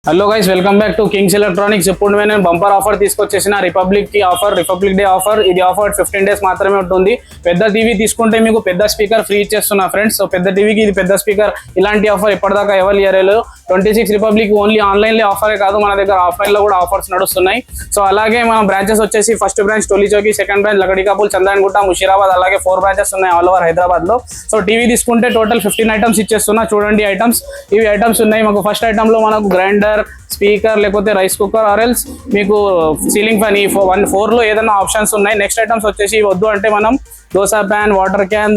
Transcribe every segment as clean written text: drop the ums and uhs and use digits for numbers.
Hello guys, welcome back to Kings Electronics. ఇప్పుడు నేను bumper offer తీసుకొచ్చేసిన రిపబ్లిక్ డే ఆఫర్. ఇది ఆఫర్ 15 డేస్ మాత్రమే ఉంటుంది. పెద్ద టీవీ తీసుకుంటే మీకు పెద్ద స్పీకర్ ఫ్రీ ఇచ్చేస్తున్నా ఫ్రెండ్స్. సో పెద్ద టీవీకి ఇది పెద్ద స్పీకర్. ఇలాంటి ఆఫర్ ఇప్పటిదాకా ఎవరు ఇయర్లేదు. 26 రిపబ్లిక్ ఓన్లీ ఆన్లైన్ లో ఆఫరే కాదు, మన దగ్గర ఆఫ్లైన్ లో కూడా ఆఫర్స్ నడుస్తున్నాయి. సో అలాగే మన బ్రాంచెస్ వచ్చేసి first branch Tolichowki, second branch Lakdikapul, Chandrayangutta, Musheerabad, అలాగే 4 బ్రాంచెస్ ఉన్నాయి ఆల్ ఓవర్ హైదరాబాద్ లో. సో టీవీ తీసుకుంటే టోటల్ 15 ఐటమ్స్ ఇచ్చేస్తున్నా. చూడండి ఐటమ్స్, ఇవి ఐటమ్స్ ఉన్నాయి. మాకు ఫస్ట్ ఐటమ్ లో మనకు గ్రైండర్, స్పీకర్, లేకపోతే రైస్ కుక్కర్ ఆర్ఎల్స్ మీకు సీలింగ్ ఫ్యాన్, ఈ 4 లో ఏదైనా ఆప్షన్స్ ఉన్నాయి. నెక్స్ట్ ఐటమ్స్ వచ్చేసి వద్దు అంటే మనం dosa pan, water can,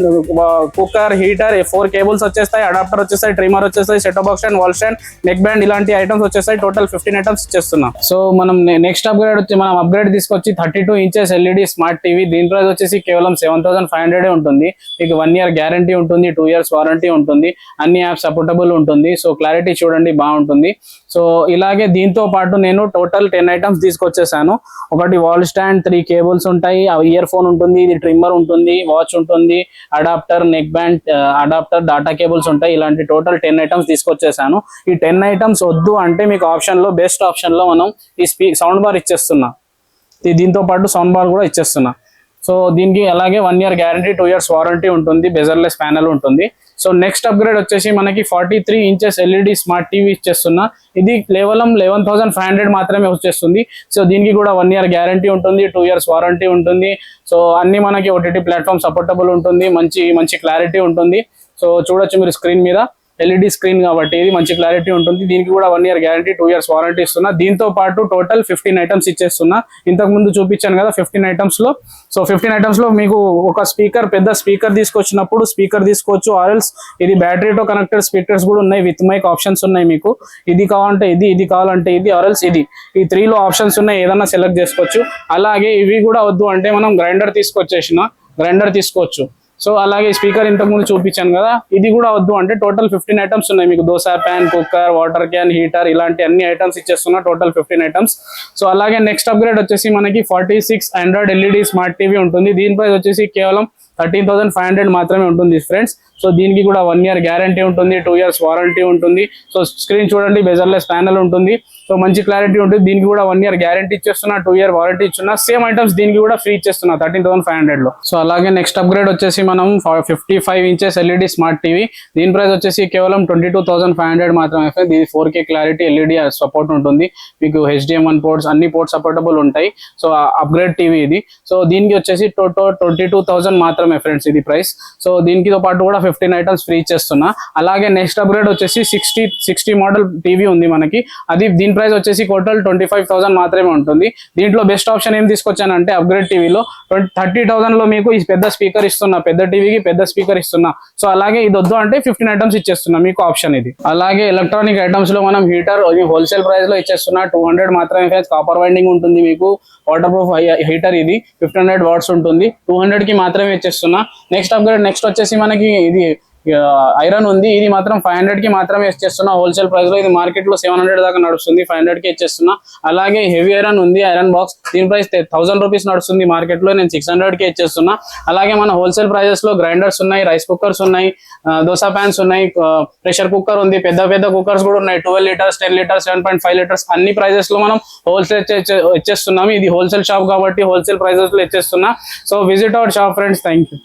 cooker, heater, 4 cables వచ్చేస్తాయి, అడాప్టర్ వచ్చేస్తాయి, ట్రిమర్ వచ్చేస్తాయి, setup box and wall stand, neck band, ఇలాంటి ఐటమ్స్ వచ్చేస్తాయి. టోటల్ 15 ఐటమ్స్ ఇచ్చేస్తున్నాం. సో మనం నెక్స్ట్ అప్గ్రేడ్ వచ్చి మనం అప్గ్రేడ్ తీసుకొచ్చి 32 ఇంచెస్ ఎల్ఈడి స్మార్ట్ టీవీ. దీని ప్రైస్ వచ్చేసి కేవలం 7500 ఉంటుంది. మీకు 1 ఇయర్ గ్యారంటీ ఉంటుంది, 2 ఇయర్స్ వారంటీ ఉంటుంది, అన్ని యాప్స్ సపోర్టబుల్ ఉంటుంది. సో క్లారిటీ చూడండి బాగుంటుంది. సో ఇలాగే దీంతో పాటు నేను టోటల్ 10 ఐటమ్స్ తీసుకొచ్చేసాను. ఒకటి వాల్ స్టాండ్, 3 కేబుల్స్ ఉంటాయి, ఇయర్ ఫోన్ ఉంటుంది, ఇది ట్రిమ్మర్ ఉంటుంది, వాచ్ ఉంటుంది, adapter, neck band, adapter, data cables ఉంటాయి. ఇలాంటి టోటల్ 10 ఐటమ్స్ తీసుకొచ్చేసాను. ఈ 10 ఐటమ్స్ వద్దు అంటే మీకు ఆప్షన్ లో బెస్ట్ ఆప్షన్ లో మనం ఈ సౌండ్ బార్ ఇచ్చేస్తున్నా. దీంతో పాటు సౌండ్ బార్ కూడా ఇచ్చేస్తున్నా. సో దీనికి అలాగే 1 ఇయర్ గ్యారంటీ, 2 ఇయర్స్ వారంటీ ఉంటుంది, బెజర్లెస్ ప్యానల్ ఉంటుంది. సో నెక్స్ట్ అప్గ్రేడ్ వచ్చేసి మనకి 43 ఇంచెస్ ఎల్ఈడి స్మార్ట్ టీవీ ఇచ్చేస్తున్నా. ఇది కేవలం 11500 మాత్రమే వచ్చేస్తుంది. సో దీనికి కూడా 1 ఇయర్ గ్యారంటీ ఉంటుంది, 2 ఇయర్స్ వారంటీ ఉంటుంది. సో అన్ని మనకి ఓటీటీ ప్లాట్ఫామ్ సపోర్టబుల్ ఉంటుంది, మంచి క్లారిటీ ఉంటుంది. సో చూడొచ్చు మీరు స్క్రీన్ మీద, ఎల్ఈడి స్క్రీన్ కాబట్టి ఇది మంచి క్లారిటీ ఉంటుంది. దీనికి కూడా 1 ఇయర్ గ్యారంటీ, 2 ఇయర్స్ వారంటీ ఇస్తున్నా. దీంతో పాటు టోటల్ 15 ఐటమ్స్ ఇచ్చేస్తున్నా. ఇంతకు ముందు చూపించాను కదా 15 ఐటమ్స్ లో. సో 15 ఐటమ్స్ లో మీకు ఒక స్పీకర్, పెద్ద స్పీకర్ తీసుకొచ్చినప్పుడు స్పీకర్ తీసుకోవచ్చు, ఆర్ఎల్స్ ఇది బ్యాటరీతో కనెక్టెడ్ స్పీకర్స్ కూడా ఉన్నాయి, విత్ మైక్ ఆప్షన్స్ ఉన్నాయి. మీకు ఇది కావాలంటే ఇది కావాలంటే ఇది, ఆర్ఎల్స్ ఇది, ఈ 3 లో ఆప్షన్స్ ఉన్నాయి, ఏదైనా సెలెక్ట్ చేసుకోవచ్చు. అలాగే ఇవి కూడా వద్దు అంటే మనం గ్రైండర్ తీసుకోవచ్చు. సో అలాగే స్పీకర్ ఇంతకు ముందు చూపించాను కదా, ఇది కూడా వద్దు అంటే టోటల్ 15 ఐటమ్స్ ఉన్నాయి. మీకు dosa pan, cooker, water can, heater, ఇలాంటి అన్ని ఐటమ్స్ ఇచ్చేస్తున్నా. Total 15 items. సో అలాగే నెక్స్ట్ అప్గ్రేడ్ వచ్చేసి మనకి 46 ఆండ్రాయిడ్ ఎల్ఈడి స్మార్ట్ టీవీ ఉంటుంది. దీని ప్రైస్ వచ్చేసి కేవలం 13500 మాత్రమే ఉంటుంది ఫ్రెండ్స్. సో దీనికి కూడా 1 ఇయర్ గ్యారంటీ ఉంటుంది, 2 ఇయర్స్ వారంటీ ఉంటుంది. సో స్క్రీన్ చూడండి, బెజర్లెస్ ప్యానల్ ఉంటుంది. సో మంచి క్లారిటీ ఉంటుంది. దీనికి కూడా 1 ఇయర్ గ్యారంటీ ఇచ్చేస్తున్నా, 2 ఇయర్ వారంటీ ఇస్తున్నా. సేమ్ ఐటమ్స్ దీనికి కూడా ఫ్రీ ఇచ్చేస్తున్నా 13500 లో. సో అలాగే నెక్స్ట్ అప్గ్రేడ్ వచ్చేసి మనం 55 ఇంచెస్ ఎల్ఈడి స్మార్ట్ టీవీ. దీని ప్రైస్ వచ్చేసి కేవలం 22500 మాత్రమే. ఇది 4K క్లారిటీ ఎల్ఈడి సపోర్ట్ ఉంటుంది. మీకు HDMI పోర్ట్స్, అన్ని పోర్ట్స్ సపోర్టబుల్ ఉంటాయి. సో అప్గ్రేడ్ టీవీ ఇది. సో దీనికి వచ్చేసి 22,000 మాత్రమే ఫ్రెండ్స్ ఇది ప్రైస్. సో దీనితో పాటు కూడా 15 ఐటమ్స్ ఫ్రీ ఇచ్చేస్తున్నా. అలాగే నెక్స్ట్ అప్గ్రేడ్ వచ్చేసి 60 మోడల్ టీవీ ఉంది మనకి. అది దీని ప్రైస్ వచ్చేసి టోటల్ 25,000 మాత్రమే ఉంటుంది. దీంట్లో బెస్ట్ ఆప్షన్ ఏం తీసుకొచ్చానంటే అప్గ్రేడ్ టీవీలో 30,000 లో మీకు ఈ పెద్ద స్పీకర్ ఇస్తున్నా, పెద్ద టీవీకి పెద్ద స్పీకర్ ఇస్తున్నా. సో అలాగే ఇది వద్దు అంటే 15 ఐటమ్స్ ఇచ్చేస్తున్నా, మీకు ఆప్షన్ ఇది. అలాగే ఎలక్ట్రానిక్ ఐటమ్స్ లో మనం హీటర్ హోల్సేల్ ప్రైస్ లో ఇచ్చేస్తున్నా. 200 మాత్రమే, కాపర్ వైండింగ్ ఉంటుంది, మీకు వాటర్ ప్రూఫ్ హీటర్. ఇది 1500 వాట్స్ ఉంటుంది, 200 కి మాత్రమే ఇచ్చేస్తున్నా. నెక్స్ట్ అప్గ్రేడ్ నెక్స్ట్ వచ్చేసి మనకి ఇది ఐరన్ ఉంది. ఇది మాత్రం 500 కి మాత్రమే ఇచ్చేస్తున్నా హోల్సేల్ ప్రైస్ లో. ఇది మార్కెట్ లో 700 దాకా నడుస్తుంది, 500 కి ఇచ్చేస్తున్నా. అలాగే హెవీ ఐరన్ ఉంది, ఐరన్ బాక్స్. దీని ప్రైస్ 1000 రూపీస్ నడుస్తుంది మార్కెట్ లో, నేను 600 కి ఇచ్చేస్తున్నా. అలాగే మన హోల్సేల్ ప్రైజెస్ లో గ్రైండర్స్ ఉన్నాయి, రైస్ కుక్కర్స్ ఉన్నాయి, దోసా ప్యాన్స్ ఉన్నాయి, ప్రెషర్ కుక్కర్ ఉంది, పెద్ద కుక్కర్స్ కూడా ఉన్నాయి. 12 లీటర్స్, 10 లీటర్స్, 7.5 లీటర్స్ అన్ని ప్రైజెస్ లో మనం హోల్సేల్ ఇచ్చేస్తున్నాము. ఇది హోల్సేల్ షాప్ కాబట్టి హోల్సేల్ ప్రైజెస్ లో ఇచ్చేస్తున్నా. So visit our shop friends. Thank you.